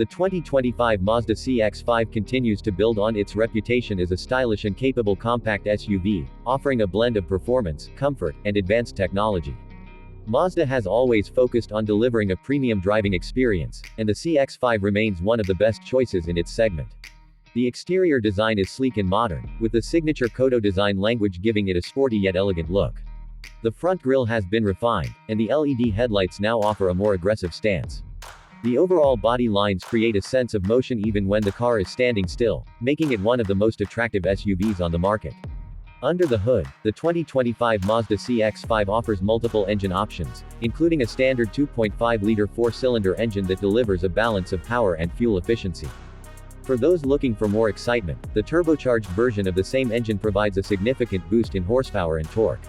The 2025 Mazda CX-5 continues to build on its reputation as a stylish and capable compact SUV, offering a blend of performance, comfort, and advanced technology. Mazda has always focused on delivering a premium driving experience, and the CX-5 remains one of the best choices in its segment. The exterior design is sleek and modern, with the signature Kodo design language giving it a sporty yet elegant look. The front grille has been refined, and the LED headlights now offer a more aggressive stance. The overall body lines create a sense of motion even when the car is standing still, making it one of the most attractive SUVs on the market. Under the hood, the 2025 Mazda CX-5 offers multiple engine options, including a standard 2.5-liter four-cylinder engine that delivers a balance of power and fuel efficiency. For those looking for more excitement, the turbocharged version of the same engine provides a significant boost in horsepower and torque.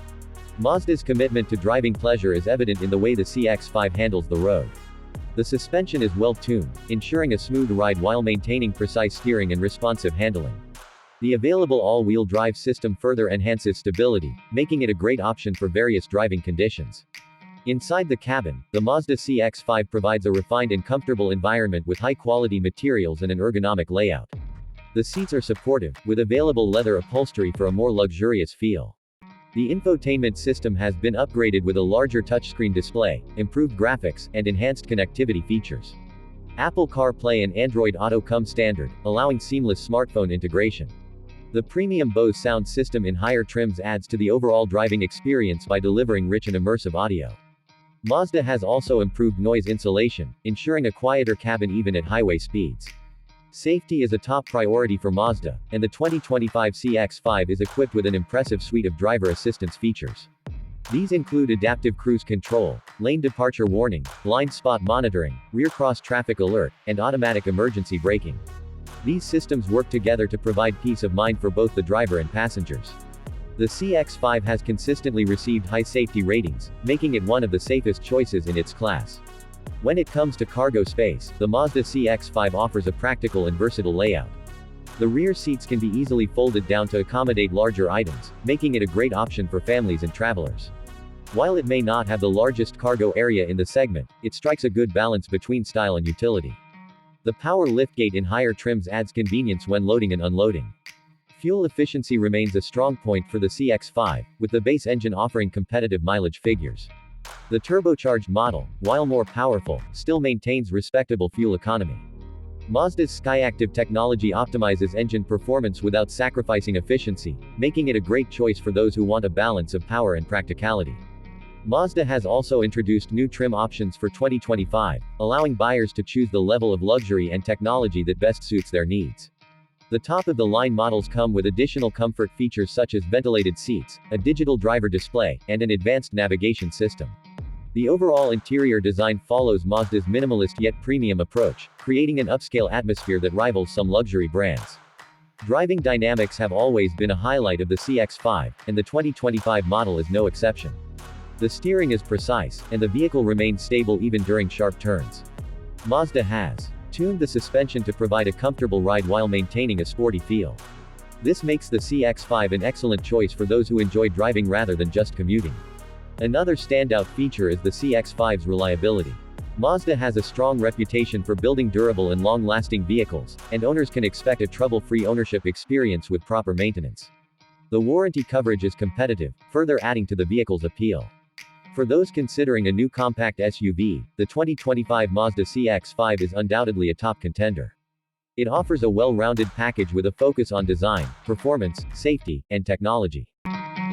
Mazda's commitment to driving pleasure is evident in the way the CX-5 handles the road. The suspension is well-tuned, ensuring a smooth ride while maintaining precise steering and responsive handling. The available all-wheel drive system further enhances stability, making it a great option for various driving conditions. Inside the cabin, the Mazda CX-5 provides a refined and comfortable environment with high-quality materials and an ergonomic layout. The seats are supportive, with available leather upholstery for a more luxurious feel. The infotainment system has been upgraded with a larger touchscreen display, improved graphics, and enhanced connectivity features. Apple CarPlay and Android Auto come standard, allowing seamless smartphone integration. The premium Bose sound system in higher trims adds to the overall driving experience by delivering rich and immersive audio. Mazda has also improved noise insulation, ensuring a quieter cabin even at highway speeds. Safety is a top priority for Mazda, and the 2025 CX-5 is equipped with an impressive suite of driver assistance features. These include adaptive cruise control, lane departure warning, blind spot monitoring, rear cross traffic alert, and automatic emergency braking. These systems work together to provide peace of mind for both the driver and passengers. The CX-5 has consistently received high safety ratings, making it one of the safest choices in its class. When it comes to cargo space, the Mazda CX-5 offers a practical and versatile layout. The rear seats can be easily folded down to accommodate larger items, making it a great option for families and travelers. While it may not have the largest cargo area in the segment, it strikes a good balance between style and utility. The power liftgate in higher trims adds convenience when loading and unloading. Fuel efficiency remains a strong point for the CX-5, with the base engine offering competitive mileage figures. The turbocharged model, while more powerful, still maintains respectable fuel economy. Mazda's SkyActiv technology optimizes engine performance without sacrificing efficiency, making it a great choice for those who want a balance of power and practicality. Mazda has also introduced new trim options for 2025, allowing buyers to choose the level of luxury and technology that best suits their needs. The top-of-the-line models come with additional comfort features such as ventilated seats, a digital driver display, and an advanced navigation system. The overall interior design follows Mazda's minimalist yet premium approach, creating an upscale atmosphere that rivals some luxury brands. Driving dynamics have always been a highlight of the CX-5, and the 2025 model is no exception. The steering is precise, and the vehicle remains stable even during sharp turns. Mazda has tuned the suspension to provide a comfortable ride while maintaining a sporty feel. This makes the CX-5 an excellent choice for those who enjoy driving rather than just commuting. Another standout feature is the CX-5's reliability. Mazda has a strong reputation for building durable and long-lasting vehicles, and owners can expect a trouble-free ownership experience with proper maintenance. The warranty coverage is competitive, further adding to the vehicle's appeal. For those considering a new compact SUV, the 2025 Mazda CX-5 is undoubtedly a top contender. It offers a well-rounded package with a focus on design, performance, safety, and technology.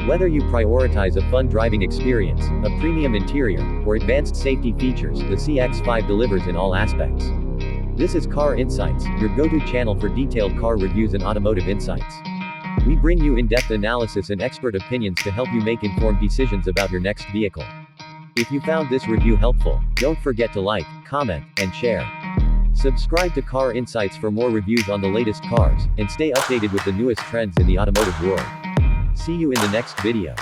Whether you prioritize a fun driving experience, a premium interior, or advanced safety features, the CX-5 delivers in all aspects. This is Car Insights, your go-to channel for detailed car reviews and automotive insights. We bring you in-depth analysis and expert opinions to help you make informed decisions about your next vehicle. If you found this review helpful, don't forget to like, comment, and share. Subscribe to Car Insights for more reviews on the latest cars, and stay updated with the newest trends in the automotive world. See you in the next video.